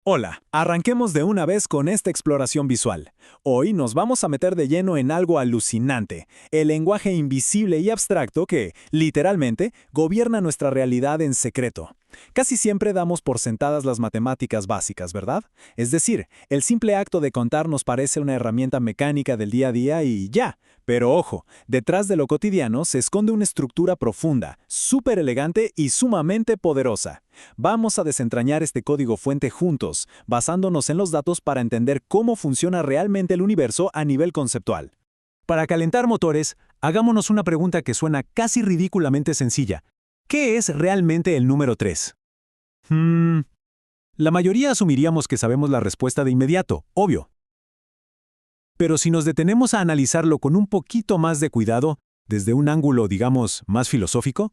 Hola, arranquemos de una vez con esta exploración visual. Hoy nos vamos a meter de lleno en algo alucinante, el lenguaje invisible y abstracto que, literalmente, gobierna nuestra realidad en secreto. Casi siempre damos por sentadas las matemáticas básicas, ¿verdad? Es decir, el simple acto de contar nos parece una herramienta mecánica del día a día y ya. Pero ojo, detrás de lo cotidiano se esconde una estructura profunda, súper elegante y sumamente poderosa. Vamos a desentrañar este código fuente juntos, basándonos en los datos para entender cómo funciona realmente el universo a nivel conceptual. Para calentar motores, hagámonos una pregunta que suena casi ridículamente sencilla. ¿Qué es realmente el número 3? La mayoría asumiríamos que sabemos la respuesta de inmediato, obvio. Pero si nos detenemos a analizarlo con un poquito más de cuidado, desde un ángulo, digamos, más filosófico,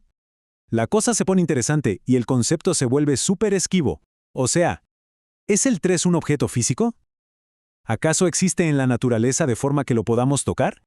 la cosa se pone interesante y el concepto se vuelve súper esquivo. O sea, ¿es el 3 un objeto físico? ¿Acaso existe en la naturaleza de forma que lo podamos tocar?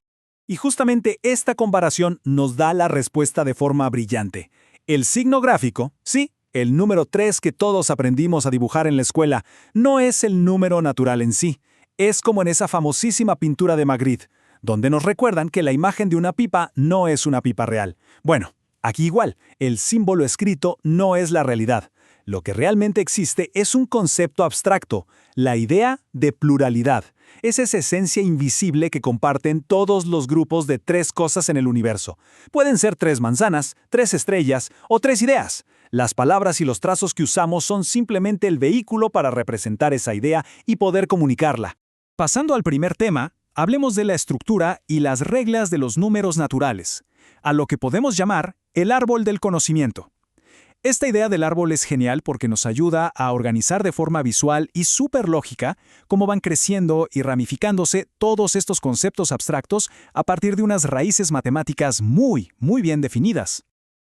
Y justamente esta comparación nos da la respuesta de forma brillante. El signo gráfico, sí, el número 3 que todos aprendimos a dibujar en la escuela, no es el número natural en sí. Es como en esa famosísima pintura de Magritte, donde nos recuerdan que la imagen de una pipa no es una pipa real. Bueno, aquí igual, el símbolo escrito no es la realidad. Lo que realmente existe es un concepto abstracto, la idea de pluralidad. Es esa esencia invisible que comparten todos los grupos de 3 cosas en el universo. Pueden ser 3 manzanas, 3 estrellas o 3 ideas. Las palabras y los trazos que usamos son simplemente el vehículo para representar esa idea y poder comunicarla. Pasando al primer tema, hablemos de la estructura y las reglas de los números naturales, a lo que podemos llamar el árbol del conocimiento. Esta idea del árbol es genial porque nos ayuda a organizar de forma visual y súper lógica cómo van creciendo y ramificándose todos estos conceptos abstractos a partir de unas raíces matemáticas muy bien definidas.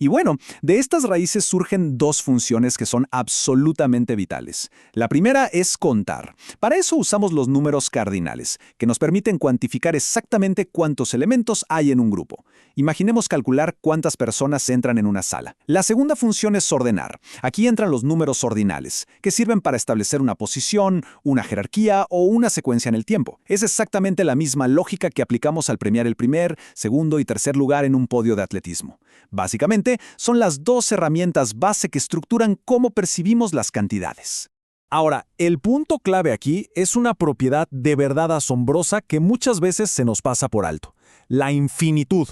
Y bueno, de estas raíces surgen 2 funciones que son absolutamente vitales. La primera es contar. Para eso usamos los números cardinales, que nos permiten cuantificar exactamente cuántos elementos hay en un grupo. Imaginemos calcular cuántas personas entran en una sala. La segunda función es ordenar. Aquí entran los números ordinales, que sirven para establecer una posición, una jerarquía o una secuencia en el tiempo. Es exactamente la misma lógica que aplicamos al premiar el primer, segundo y tercer lugar en un podio de atletismo. Básicamente, son las 2 herramientas base que estructuran cómo percibimos las cantidades. Ahora, el punto clave aquí es una propiedad de verdad asombrosa que muchas veces se nos pasa por alto: la infinitud.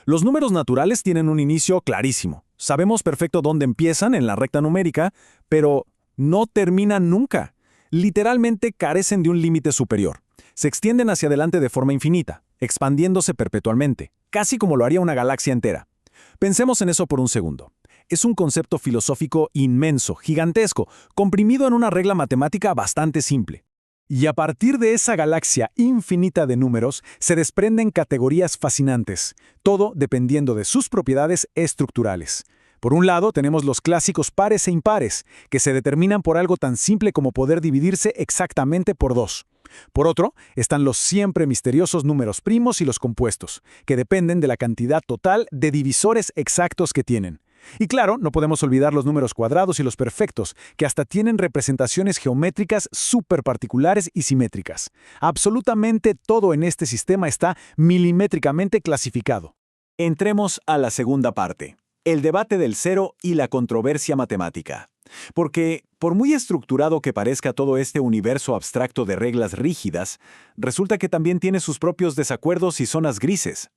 Los números naturales tienen un inicio clarísimo. Sabemos perfecto dónde empiezan en la recta numérica, pero no terminan nunca. Literalmente carecen de un límite superior. Se extienden hacia adelante de forma infinita, expandiéndose perpetualmente, casi como lo haría una galaxia entera. Pensemos en eso por un segundo. Es un concepto filosófico inmenso, gigantesco, comprimido en una regla matemática bastante simple. Y a partir de esa galaxia infinita de números se desprenden categorías fascinantes, todo dependiendo de sus propiedades estructurales. Por un lado tenemos los clásicos pares e impares, que se determinan por algo tan simple como poder dividirse exactamente por 2. Por otro, están los siempre misteriosos números primos y los compuestos, que dependen de la cantidad total de divisores exactos que tienen. Y claro, no podemos olvidar los números cuadrados y los perfectos, que hasta tienen representaciones geométricas súper particulares y simétricas. Absolutamente todo en este sistema está milimétricamente clasificado. Entremos a la segunda parte: el debate del cero y la controversia matemática. Porque, por muy estructurado que parezca todo este universo abstracto de reglas rígidas, resulta que también tiene sus propios desacuerdos y zonas grises.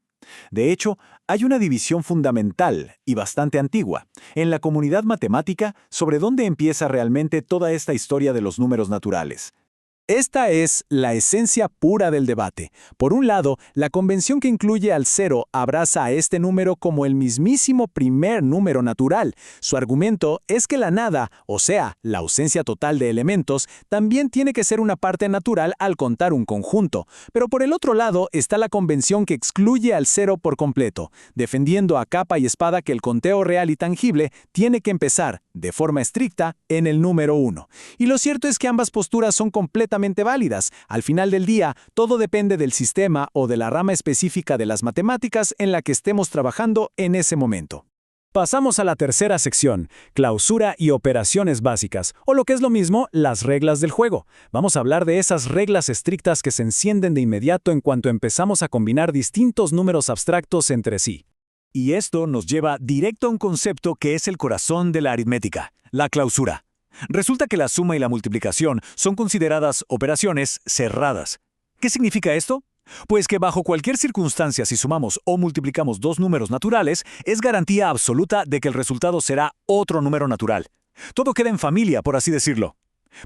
De hecho, hay una división fundamental y bastante antigua en la comunidad matemática sobre dónde empieza realmente toda esta historia de los números naturales. Esta es la esencia pura del debate. Por un lado, la convención que incluye al 0 abraza a este número como el mismísimo primer número natural. Su argumento es que la nada, o sea, la ausencia total de elementos, también tiene que ser una parte natural al contar un conjunto. Pero por el otro lado está la convención que excluye al 0 por completo, defendiendo a capa y espada que el conteo real y tangible tiene que empezar, de forma estricta, en el número 1. Y lo cierto es que ambas posturas son completamente válidas. Al final del día, todo depende del sistema o de la rama específica de las matemáticas en la que estemos trabajando en ese momento. Pasamos a la tercera sección, clausura y operaciones básicas, o lo que es lo mismo, las reglas del juego. Vamos a hablar de esas reglas estrictas que se encienden de inmediato en cuanto empezamos a combinar distintos números abstractos entre sí. Y esto nos lleva directo a un concepto que es el corazón de la aritmética, la clausura. Resulta que la suma y la multiplicación son consideradas operaciones cerradas. ¿Qué significa esto? Pues que bajo cualquier circunstancia, si sumamos o multiplicamos dos números naturales, es garantía absoluta de que el resultado será otro número natural. Todo queda en familia, por así decirlo.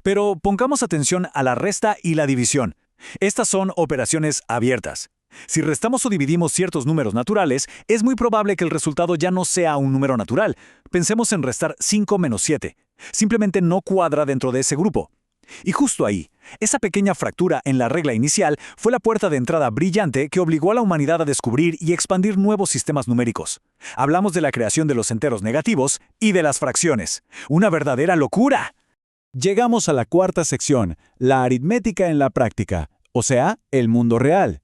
Pero pongamos atención a la resta y la división. Estas son operaciones abiertas. Si restamos o dividimos ciertos números naturales, es muy probable que el resultado ya no sea un número natural. Pensemos en restar 5 menos 7. Simplemente no cuadra dentro de ese grupo. Y justo ahí, esa pequeña fractura en la regla inicial fue la puerta de entrada brillante que obligó a la humanidad a descubrir y expandir nuevos sistemas numéricos. Hablamos de la creación de los enteros negativos y de las fracciones. ¡Una verdadera locura! Llegamos a la cuarta sección, la aritmética en la práctica, o sea, el mundo real.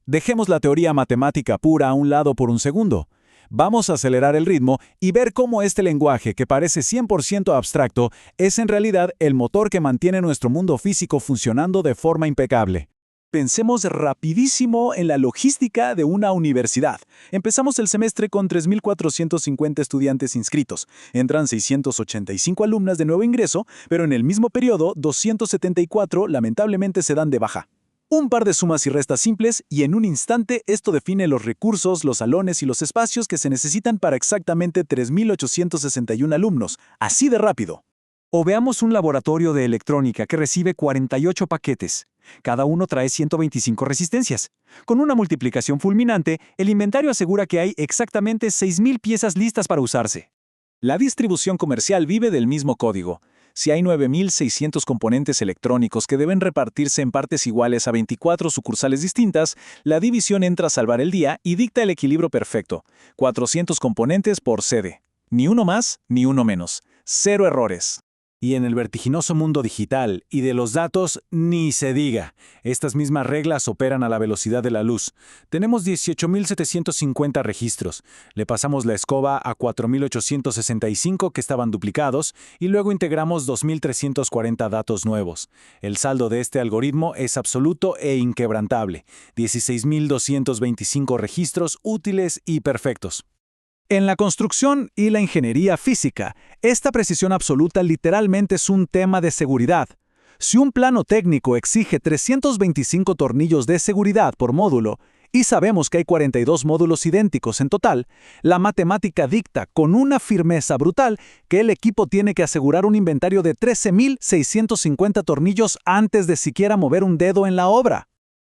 Dejemos la teoría matemática pura a un lado por un segundo. Vamos a acelerar el ritmo y ver cómo este lenguaje, que parece 100% abstracto, es en realidad el motor que mantiene nuestro mundo físico funcionando de forma impecable. Pensemos rapidísimo en la logística de una universidad. Empezamos el semestre con 3.450 estudiantes inscritos. Entran 685 alumnas de nuevo ingreso, pero en el mismo periodo, 274 lamentablemente se dan de baja. Un par de sumas y restas simples y en un instante esto define los recursos, los salones y los espacios que se necesitan para exactamente 3.861 alumnos, así de rápido. O veamos un laboratorio de electrónica que recibe 48 paquetes. Cada uno trae 125 resistencias. Con una multiplicación fulminante, el inventario asegura que hay exactamente 6.000 piezas listas para usarse. La distribución comercial vive del mismo código. Si hay 9.600 componentes electrónicos que deben repartirse en partes iguales a 24 sucursales distintas, la división entra a salvar el día y dicta el equilibrio perfecto. 400 componentes por sede. Ni uno más, ni uno menos. 0 errores. Y en el vertiginoso mundo digital y de los datos, ni se diga. Estas mismas reglas operan a la velocidad de la luz. Tenemos 18.750 registros. Le pasamos la escoba a 4.865 que estaban duplicados y luego integramos 2.340 datos nuevos. El saldo de este algoritmo es absoluto e inquebrantable. 16.225 registros útiles y perfectos. En la construcción y la ingeniería física, esta precisión absoluta literalmente es un tema de seguridad. Si un plano técnico exige 325 tornillos de seguridad por módulo, y sabemos que hay 42 módulos idénticos en total, la matemática dicta con una firmeza brutal que el equipo tiene que asegurar un inventario de 13.650 tornillos antes de siquiera mover un dedo en la obra.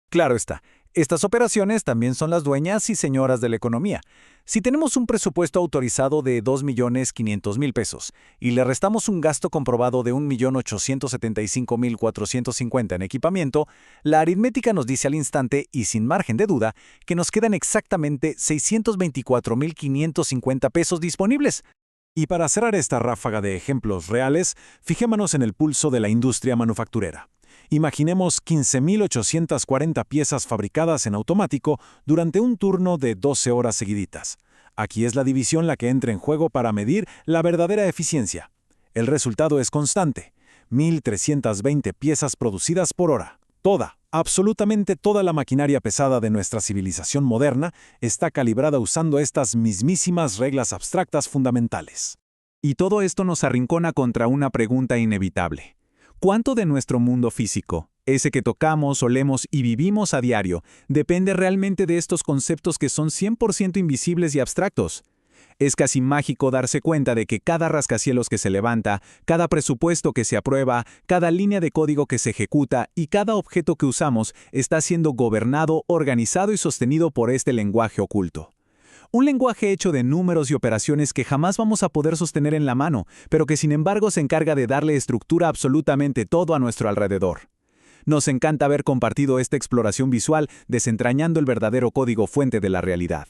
Claro está. Estas operaciones también son las dueñas y señoras de la economía. Si tenemos un presupuesto autorizado de 2.500.000 pesos y le restamos un gasto comprobado de 1.875.450 en equipamiento, la aritmética nos dice al instante y sin margen de duda que nos quedan exactamente 624.550 pesos disponibles. Y para cerrar esta ráfaga de ejemplos reales, fijémonos en el pulso de la industria manufacturera. Imaginemos 15.840 piezas fabricadas en automático durante un turno de 12 horas seguiditas. Aquí es la división la que entra en juego para medir la verdadera eficiencia. El resultado es constante: 1.320 piezas producidas por hora. Absolutamente toda la maquinaria pesada de nuestra civilización moderna está calibrada usando estas mismísimas reglas abstractas fundamentales. Y todo esto nos arrincona contra una pregunta inevitable. ¿Cuánto de nuestro mundo físico, ese que tocamos, olemos y vivimos a diario, depende realmente de estos conceptos que son 100% invisibles y abstractos? Es casi mágico darse cuenta de que cada rascacielos que se levanta, cada presupuesto que se aprueba, cada línea de código que se ejecuta y cada objeto que usamos está siendo gobernado, organizado y sostenido por este lenguaje oculto. Un lenguaje hecho de números y operaciones que jamás vamos a poder sostener en la mano, pero que sin embargo se encarga de darle estructura a absolutamente todo a nuestro alrededor. Nos encanta haber compartido esta exploración visual desentrañando el verdadero código fuente de la realidad.